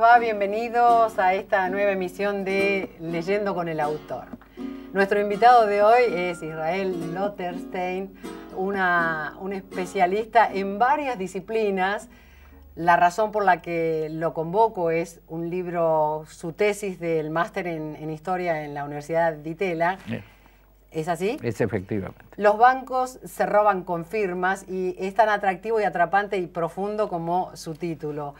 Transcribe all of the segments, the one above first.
va? Bienvenidos a esta nueva emisión de Leyendo con el Autor. Nuestro invitado de hoy es Israel Lotterstein, un especialista en varias disciplinas. La razón por la que lo convoco es un libro, su tesis del máster en Historia en la Universidad de Itela. ¿Es así? Es efectivamente. Los bancos se roban con firmas, y es tan atractivo y atrapante y profundo como su título.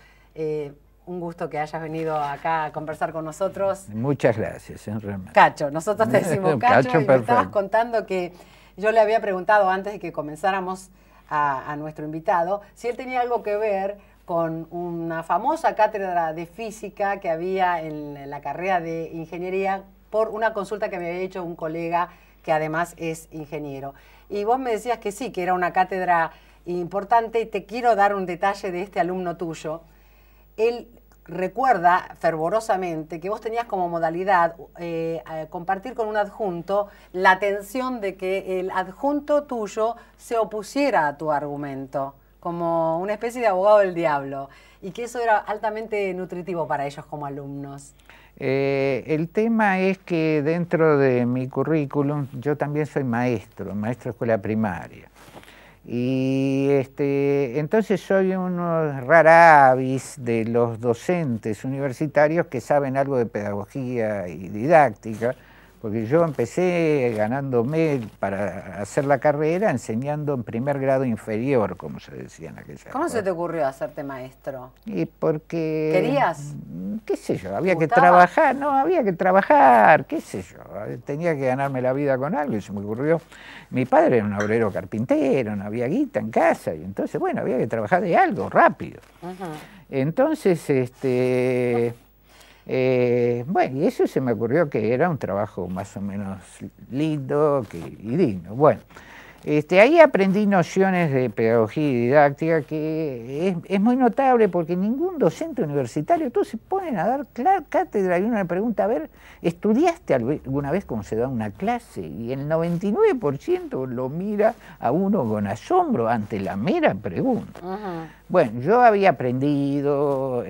Un gusto que hayas venido acá a conversar con nosotros. Muchas gracias, realmente. Cacho, nosotros te decimos Cacho, y perfecto. me estabas contando que yo le había preguntado antes de que comenzáramos a nuestro invitado si él tenía algo que ver con una famosa cátedra de física que había en la carrera de ingeniería por una consulta que me había hecho un colega que además es ingeniero. Y vos me decías que sí, que era una cátedra importante, y te quiero dar un detalle de este alumno tuyo. Él recuerda fervorosamente que vos tenías como modalidad compartir con un adjunto la tensión de que el adjunto tuyo se opusiera a tu argumento, como una especie de abogado del diablo, y que eso era altamente nutritivo para ellos como alumnos. El tema es que dentro de mi currículum yo también soy maestro de escuela primaria. Y entonces soy uno rara avis de los docentes universitarios que saben algo de pedagogía y didáctica, porque yo empecé ganándome para hacer la carrera enseñando en primer grado inferior, como se decía en aquella época. ¿Cómo se te ocurrió hacerte maestro? Y porque... ¿Querías? Qué sé yo, había que trabajar, no, había que trabajar, qué sé yo, tenía que ganarme la vida con algo y se me ocurrió. Mi padre era un obrero carpintero, no había guita en casa, y entonces, bueno, había que trabajar de algo, rápido. Entonces, bueno, y eso se me ocurrió que era un trabajo más o menos lindo y digno. Bueno, ahí aprendí nociones de pedagogía y didáctica que es muy notable, porque ningún docente universitario, todos se ponen a dar cátedra y uno le pregunta, a ver, ¿estudiaste alguna vez cómo se da una clase? Y el 99% lo mira a uno con asombro ante la mera pregunta. Bueno, yo había aprendido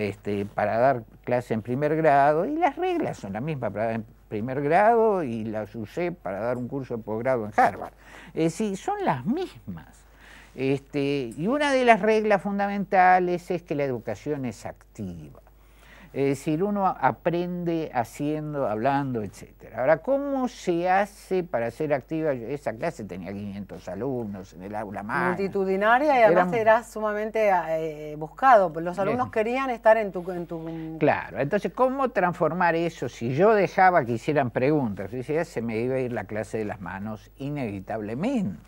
para dar clase en primer grado, y las reglas son las mismas para dar en primer grado, y las usé para dar un curso de posgrado en Harvard. Es decir, son las mismas. Y una de las reglas fundamentales es que la educación es activa. Es decir, uno aprende haciendo, hablando, etc. Ahora, ¿cómo se hace para ser activa? Esa clase tenía 500 alumnos en el aula magna. Multitudinaria, y además eras sumamente buscado. Los alumnos querían estar en tu... Claro, entonces, ¿cómo transformar eso? Si yo dejaba que hicieran preguntas, se me iba a ir la clase de las manos inevitablemente.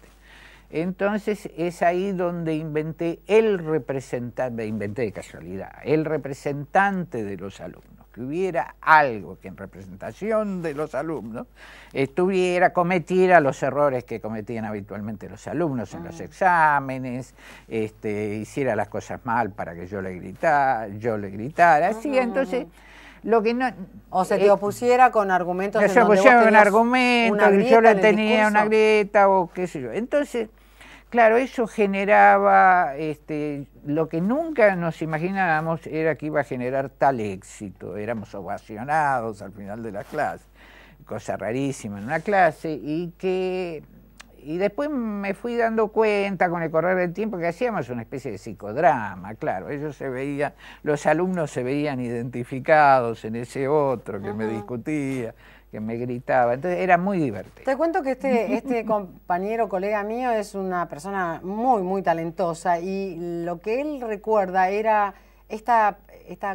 Entonces es ahí donde inventé de casualidad, el representante de los alumnos, que hubiera algo que en representación de los alumnos cometiera los errores que cometían habitualmente los alumnos en los exámenes, hiciera las cosas mal para que yo le gritara, así, entonces... Lo que no, o se te opusiera con argumentos. Se opusiera con argumentos, yo le tenía una grieta o qué sé yo. Entonces, claro, eso generaba, lo que nunca nos imaginábamos era que iba a generar tal éxito. Éramos ovacionados al final de la clase, cosa rarísima en una clase, y después me fui dando cuenta con el correr del tiempo que hacíamos una especie de psicodrama, claro, los alumnos se veían identificados en ese otro que me discutía, que me gritaba, entonces era muy divertido. Te cuento que este compañero, colega mío, es una persona muy, muy talentosa, y lo que él recuerda era esta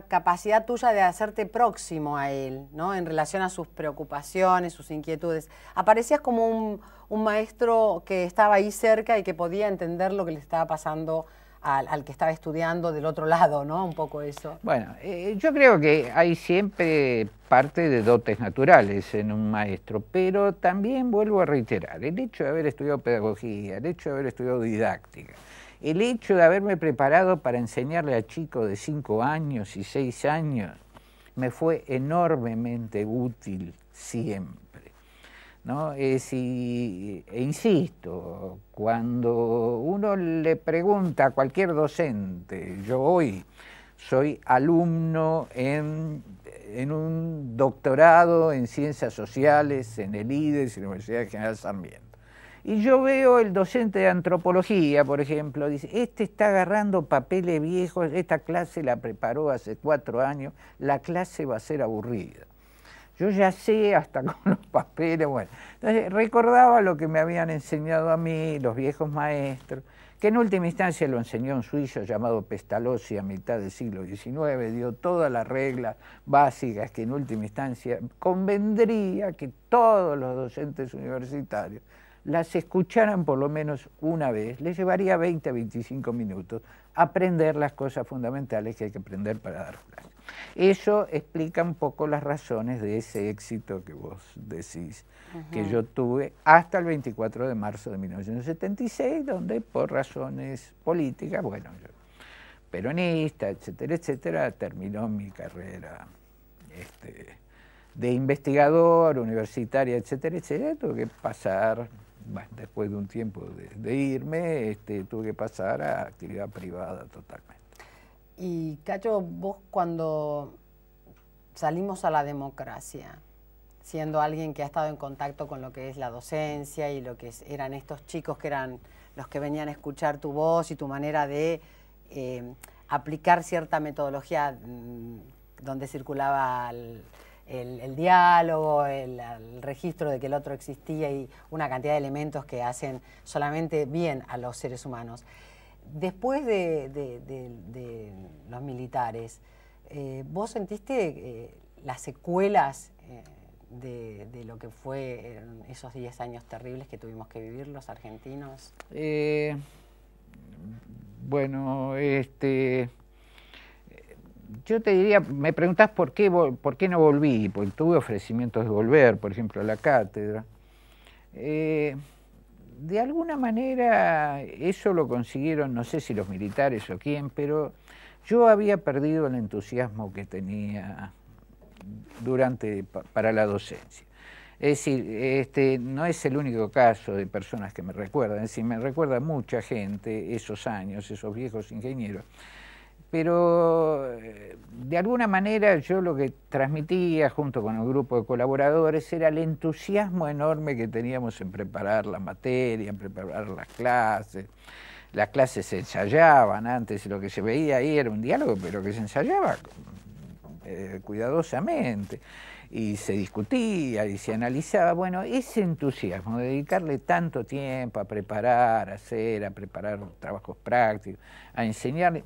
capacidad tuya de hacerte próximo a él, ¿no? En relación a sus preocupaciones, sus inquietudes. Aparecías como un maestro que estaba ahí cerca y que podía entender lo que le estaba pasando al que estaba estudiando del otro lado, ¿no? Un poco eso. Bueno, yo creo que hay siempre parte de dotes naturales en un maestro, pero también vuelvo a reiterar, el hecho de haber estudiado pedagogía, el hecho de haber estudiado didáctica, el hecho de haberme preparado para enseñarle a chicos de 5 años y 6 años, me fue enormemente útil siempre, ¿no? Insisto, cuando uno le pregunta a cualquier docente, yo hoy soy alumno en un doctorado en Ciencias Sociales en el IDES, en la Universidad General Sarmiento. Y yo veo el docente de antropología, por ejemplo, dice, este está agarrando papeles viejos, esta clase la preparó hace 4 años, la clase va a ser aburrida. Yo ya sé hasta con los papeles, bueno. Entonces recordaba lo que me habían enseñado a mí los viejos maestros, que en última instancia lo enseñó un suizo llamado Pestalozzi a mitad del siglo XIX, dio todas las reglas básicas que en última instancia convendría que todos los docentes universitarios las escucharan por lo menos una vez. Les llevaría 20 a 25 minutos aprender las cosas fundamentales que hay que aprender para dar clases. Eso explica un poco las razones de ese éxito que vos decís, que yo tuve hasta el 24 de marzo de 1976, donde por razones políticas, bueno, yo, peronista, etcétera, etcétera, terminó mi carrera de investigador, universitaria, etcétera, etcétera. Tuve que pasar, bueno, después de un tiempo de irme, tuve que pasar a actividad privada totalmente. Y Cacho, vos cuando salimos a la democracia, siendo alguien que ha estado en contacto con lo que es la docencia y lo que eran estos chicos que eran los que venían a escuchar tu voz y tu manera de aplicar cierta metodología donde circulaba el diálogo, el registro de que el otro existía y una cantidad de elementos que hacen solamente bien a los seres humanos. Después de los militares, ¿vos sentiste las secuelas de lo que fue esos 10 años terribles que tuvimos que vivir los argentinos? Bueno, yo te diría, me preguntás por qué no volví, porque tuve ofrecimientos de volver, por ejemplo, a la cátedra. De alguna manera eso lo consiguieron, no sé si los militares o quién, pero yo había perdido el entusiasmo que tenía para la docencia. Es decir, no es el único caso de personas que me recuerdan, es decir, me recuerda mucha gente esos años, esos viejos ingenieros. Pero de alguna manera yo lo que transmitía junto con el grupo de colaboradores era el entusiasmo enorme que teníamos en preparar la materia, en preparar las clases. Las clases se ensayaban antes, lo que se veía ahí era un diálogo, pero que se ensayaba cuidadosamente, y se discutía y se analizaba. Bueno, ese entusiasmo, dedicarle tanto tiempo a preparar, a preparar trabajos prácticos, a enseñarle,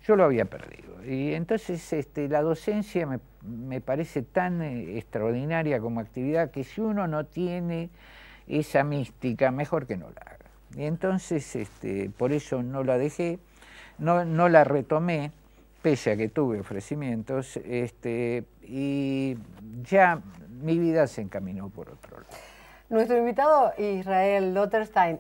yo lo había perdido. Y entonces la docencia me parece tan extraordinaria como actividad que si uno no tiene esa mística, mejor que no la haga. Y entonces por eso no la dejé, no la retomé, pese a que tuve ofrecimientos, y ya mi vida se encaminó por otro lado. Nuestro invitado Israel Lotterstein,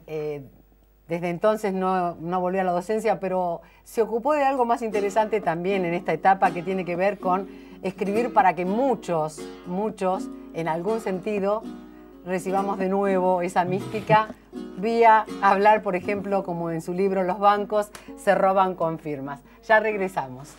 desde entonces no volvió a la docencia, pero se ocupó de algo más interesante también en esta etapa que tiene que ver con escribir para que muchos, en algún sentido, recibamos de nuevo esa mística vía hablar, por ejemplo, como en su libro Los bancos se roban con firmas. Ya regresamos.